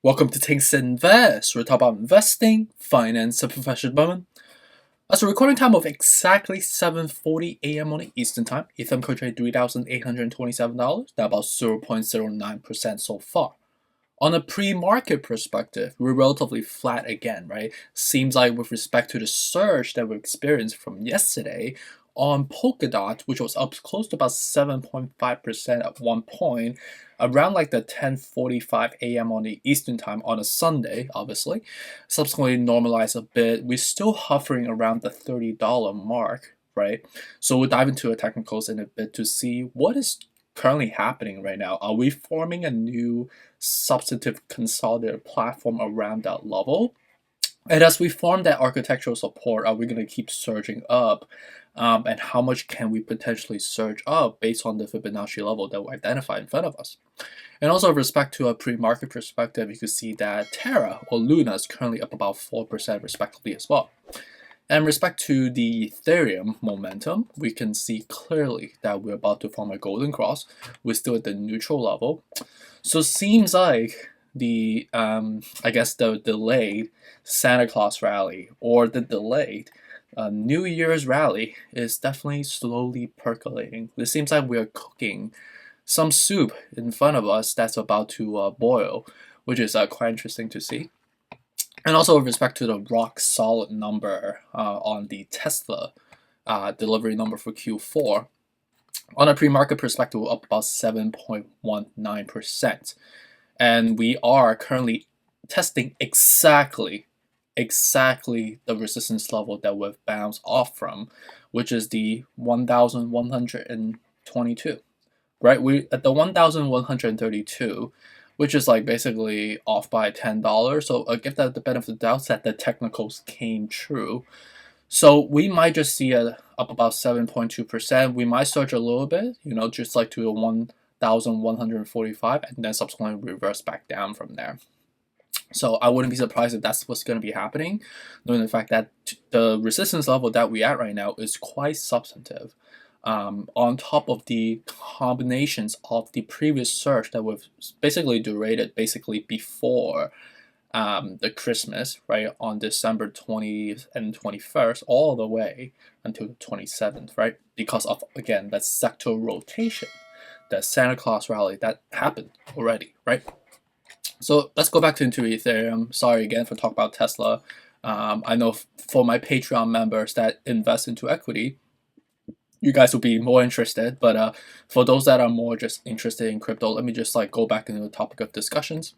Welcome to Things to Invest, where we talk about investing, finance, and professional development. As a recording time of exactly 7:40 a.m. on the Eastern Time, Ethereum could trade $3,827, that's about 0.09% so far. On a pre-market perspective, we're relatively flat again, right? Seems like with respect to the surge that we experienced from yesterday on Polkadot, which was up close to about 7.5% at one point, around like the 10:45 a.m. on the Eastern Time on a Sunday, obviously. Subsequently normalized a bit. We're still hovering around the $30 mark, right? So we'll dive into the technicals in a bit to see what is currently happening right now. Are we forming a new substantive consolidated platform around that level? And as we form that architectural support, are we going to keep surging up? And how much can we potentially surge up based on the Fibonacci level that we identify in front of us? And also with respect to a pre-market perspective, you can see that Terra or Luna is currently up about 4% respectively as well. And in respect to the Ethereum momentum, we can see clearly that we're about to form a golden cross. We're still at the neutral level. So it seems like the delayed Santa Claus rally or the delayed New Year's rally is definitely slowly percolating. It seems like we're cooking some soup in front of us that's about to boil, which is quite interesting to see. And also with respect to the rock solid number on the Tesla delivery number for Q4, on a pre-market perspective, we're up about 7.19%. And we are currently testing exactly the resistance level that we've bounced off from, which is the 1,122, right? We at the 1,132, which is like basically off by $10. So I give that the benefit of the doubt that the technicals came true. So we might just see up about 7.2%. We might surge a little bit, just like to the 1,145, and then subsequently reverse back down from there. So I wouldn't be surprised if that's what's going to be happening, knowing the fact that the resistance level that we're at right now is quite substantive. On top of the combinations of the previous surge that we've basically derated before the Christmas, right, on December 20th and 21st, all the way until the 27th, right, because of, again, that sectoral rotation, that Santa Claus rally that happened already, right? So let's go back into Ethereum. Sorry again for talking about Tesla. I know for my Patreon members that invest into equity, you guys will be more interested. But for those that are more just interested in crypto, let me just go back into the topic of discussions.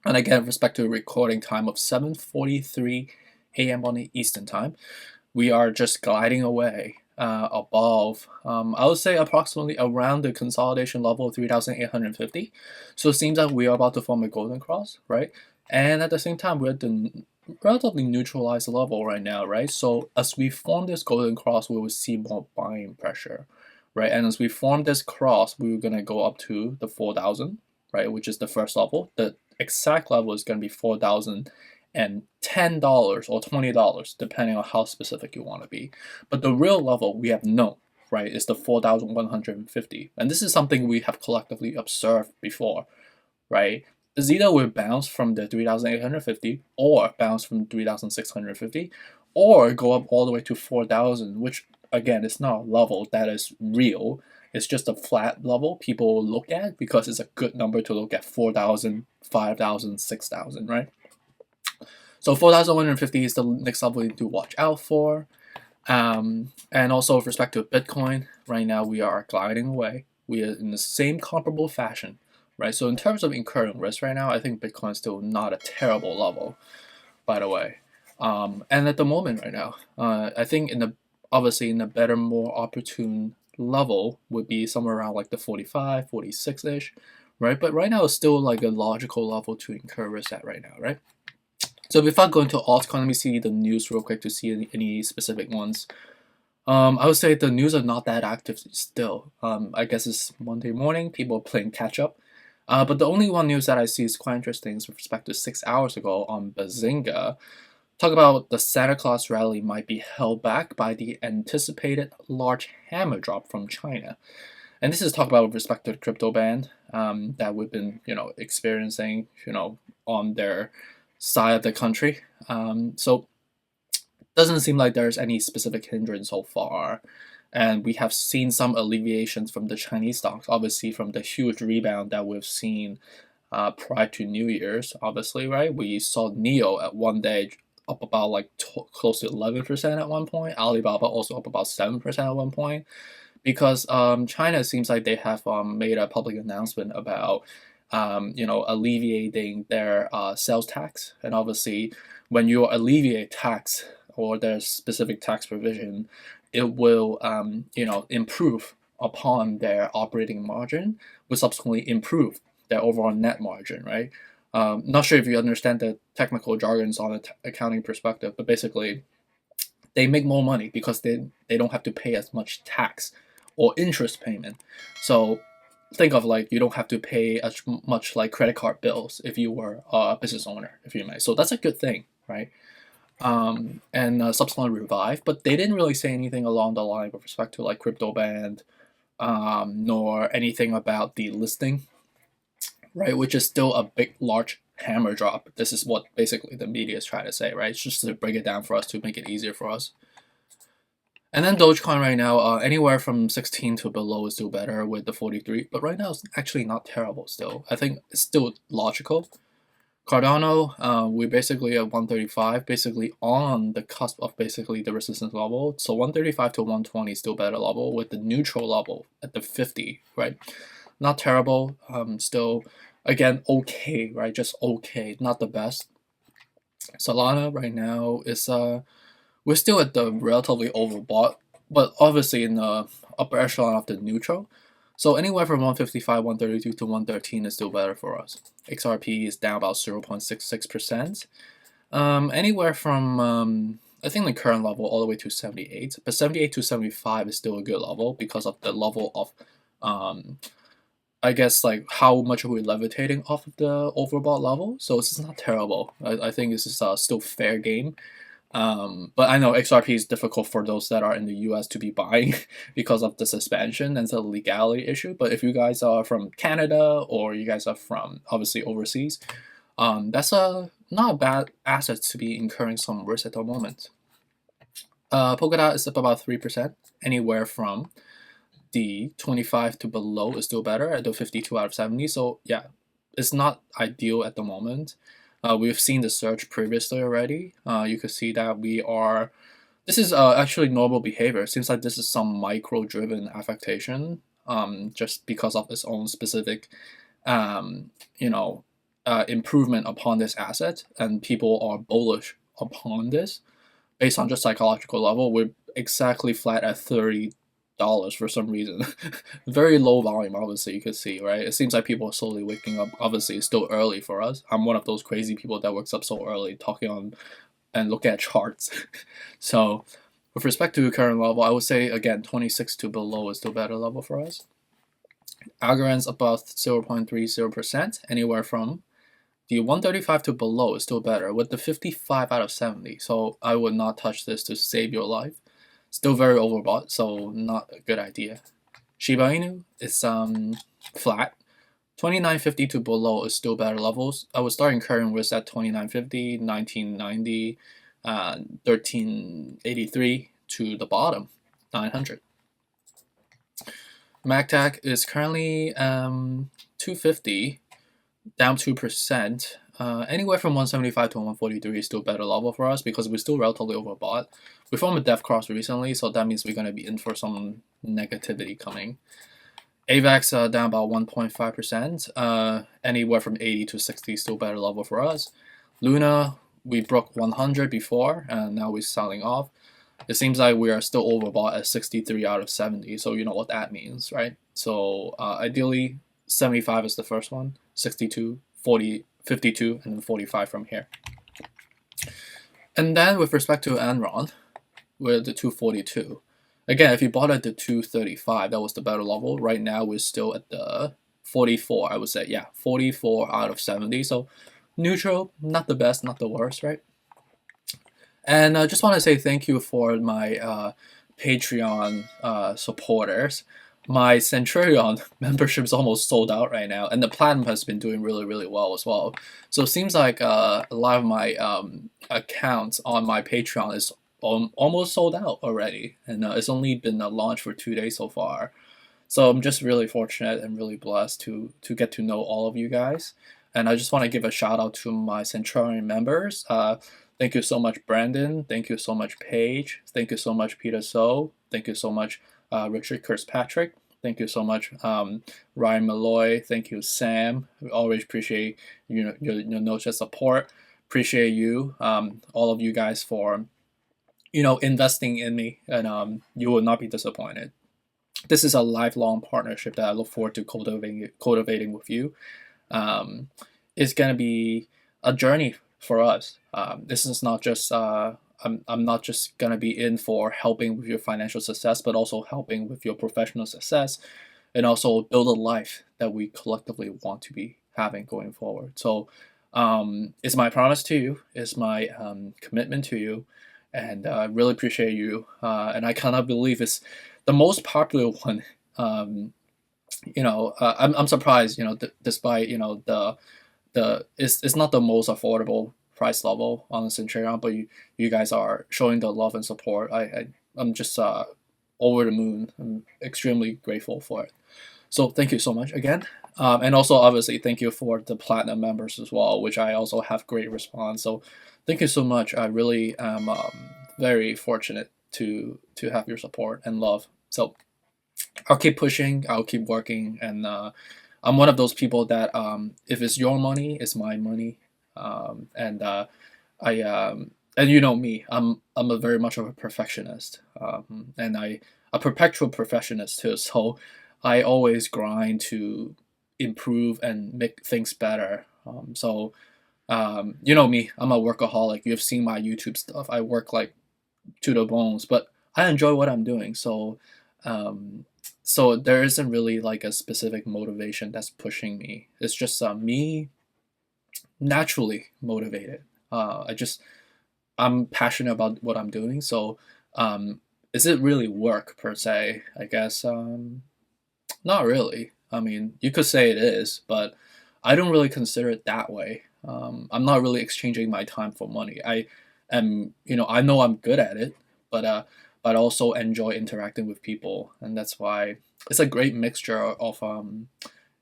And again, with respect to the recording time of 7:43 a.m. on the Eastern Time, we are just gliding away above, I would say approximately around the consolidation level of 3,850. So it seems like we are about to form a golden cross, right? And at the same time, we're at the relatively neutralized level right now, right? So as we form this golden cross, we will see more buying pressure, right? And as we form this cross, we're going to go up to the 4,000, right? Which is the first level. The exact level is going to be $4,010 or $20, depending on how specific you want to be. But the real level we have known, right, is the 4,150. And this is something we have collectively observed before, right? It's either we bounce from the 3,850 or bounce from 3,650 or go up all the way to 4,000, which again is not a level that is real. It's just a flat level people look at because it's a good number to look at: 4,000, 5,000, 6,000, right? So 4,150 is the next level you need to watch out for. And also with respect to Bitcoin, right now we are gliding away. We are in the same comparable fashion, right? So in terms of incurring risk right now, I think Bitcoin is still not a terrible level, by the way. And at the moment right now, I think obviously in a better, more opportune level would be somewhere around like the 45, 46-ish, right? But right now it's still like a logical level to incur risk at right now, right? So before going to altcoin, let me see the news real quick to see any specific ones. I would say the news are not that active still. I guess it's Monday morning, people are playing catch up. But the only one news that I see is quite interesting is with respect to 6 hours ago on Bazinga. Talk about the Santa Claus rally might be held back by the anticipated large hammer drop from China. And this is talk about with respect to the crypto ban that we've been, experiencing, on their side of the country. So doesn't seem like there's any specific hindrance so far. And we have seen some alleviations from the Chinese stocks, obviously from the huge rebound that we've seen prior to New Year's, obviously, right? We saw NEO at one day up about like close to 11% at one point. Alibaba also up about 7% at one point. Because China seems like they have made a public announcement about alleviating their sales tax, and obviously when you alleviate tax or there's specific tax provision, it will improve upon their operating margin, will subsequently improve their overall net margin, right? Not sure if you understand the technical jargons on the accounting perspective, but basically they make more money because they don't have to pay as much tax or interest payment. So think of like you don't have to pay as much like credit card bills if you were a business owner, if you may. So that's a good thing, right? And subsequently revived, but they didn't really say anything along the line with respect to like crypto band, nor anything about the listing, right? Which is still a big, large hammer drop. This is what basically the media is trying to say, right? It's just to break it down for us to make it easier for us. And then Dogecoin right now, anywhere from 16 to below is still better with the 43, but right now it's actually not terrible still. I think it's still logical. Cardano, we're basically at 135, basically on the cusp of basically the resistance level. So 135 to 120 is still better level with the neutral level at the 50, right? Not terrible, still, again, okay, right? Just okay, not the best. Solana right now is, we're still at the relatively overbought, but obviously in the upper echelon of the neutral. So anywhere from 155, 132 to 113 is still better for us. XRP is down about 0.66%. Anywhere from, I think the current level all the way to 78, but 78 to 75 is still a good level because of the level of, I guess, like how much are we levitating off of the overbought level. So it's not terrible. I think this is still fair game. But I know XRP is difficult for those that are in the US to be buying because of the suspension and the legality issue. But if you guys are from Canada or you guys are from obviously overseas, that's not a bad asset to be incurring some risk at the moment. Polkadot is up about 3%, anywhere from the 25 to below is still better at the 52 out of 70. So yeah, it's not ideal at the moment. We've seen the surge previously already. You could see that this is actually normal behavior. It seems like this is some micro-driven affectation, just because of its own specific, improvement upon this asset, and people are bullish upon this. Based on just psychological level, we're exactly flat at $30 for some reason. Very low volume, obviously, you could see, right? It seems like people are slowly waking up. Obviously, it's still early for us. I'm one of those crazy people that wakes up so early talking on and look at charts. So with respect to the current level, I would say, again, 26 to below is still better level for us. Algorand's above 0.30%, anywhere from the 135 to below is still better with the 55 out of 70. So I would not touch this to save your life. Still very overbought, so not a good idea. Shiba Inu is flat. 2950 to below is still better levels. I would start incurring risk at 2950, 1990, 1383 to the bottom, 900. MagTac is currently 250, down 2%. Anywhere from 175 to 143 is still better level for us because we're still relatively overbought. We formed a death cross recently, so that means we're going to be in for some negativity coming. AVAX down about 1.5%. Anywhere from 80 to 60 is still better level for us. Luna, we broke 100 before, and now we're selling off. It seems like we are still overbought at 63 out of 70, so you know what that means, right? So ideally, 75 is the first one, 62, 40, 52, and then 45 from here. And then with respect to elrond, we're at the 242. Again, if you bought at the 235, that was the better level. Right now, we're still at the 44, I would say. Yeah, 44 out of 70. So neutral, not the best, not the worst, right? And I just want to say thank you for my Patreon supporters. my Centurion membership is almost sold out right now, and the Platinum has been doing really, really well as well. So it seems like a lot of my accounts on my Patreon is almost sold out already, and it's only been launched for 2 days so far. So I'm just really fortunate and really blessed to get to know all of you guys. And I just want to give a shout out to my Centurion members. Thank you so much, Brandon. Thank you so much, Paige. Thank you so much, Peter So. Thank you so much, Richard Kirkpatrick. Thank you so much, Ryan Malloy. Thank you, Sam. We always appreciate your notes of support. Appreciate you, all of you guys, for investing in me, and you will not be disappointed. This is a lifelong partnership that I look forward to cultivating with you. It's gonna be a journey for us. This is not just I'm not just gonna be in for helping with your financial success, but also helping with your professional success, and also build a life that we collectively want to be having going forward. So, it's my promise to you. It's my commitment to you, and I really appreciate you. And I cannot believe it's the most popular one. I'm surprised. Despite it's not the most affordable price level on the Centurion, but you guys are showing the love and support. I'm just over the moon. I'm extremely grateful for it. So thank you so much again. And also obviously thank you for the Platinum members as well, which I also have great response. So thank you so much. I really am very fortunate to have your support and love. So I'll keep pushing, I'll keep working, and I'm one of those people that if it's your money, it's my money. And you know me, I'm a very much of a perfectionist, and a perpetual perfectionist too. So I always grind to improve and make things better. You know me, I'm a workaholic. You've seen my YouTube stuff. I work like to the bones, but I enjoy what I'm doing. So there isn't really like a specific motivation that's pushing me. It's just me naturally motivated. I'm passionate about what I'm doing. So is it really work per se? I guess not really. I mean, you could say it is, but I don't really consider it that way. I'm not really exchanging my time for money. I know I'm good at it, but also enjoy interacting with people, and that's why it's a great mixture of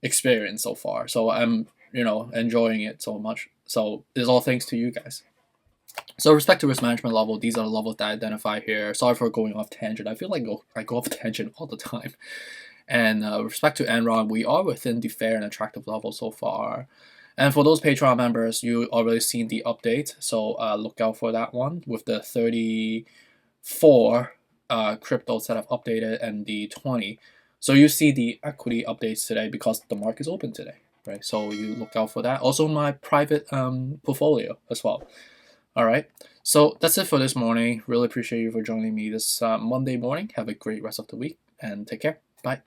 experience so far. So I'm enjoying it so much. So it's all thanks to you guys. So respect to risk management level, these are the levels that I identify here. Sorry for going off tangent. I feel like I go off tangent all the time. And respect to elrond, we are within the fair and attractive level so far. And for those Patreon members, you already seen the update, so look out for that one with the 34 cryptos that have updated and the 20. So you see the equity updates today because the market is open today, right? So you look out for that. Also my private portfolio as well. All right. So that's it for this morning. Really appreciate you for joining me this Monday morning. Have a great rest of the week and take care. Bye.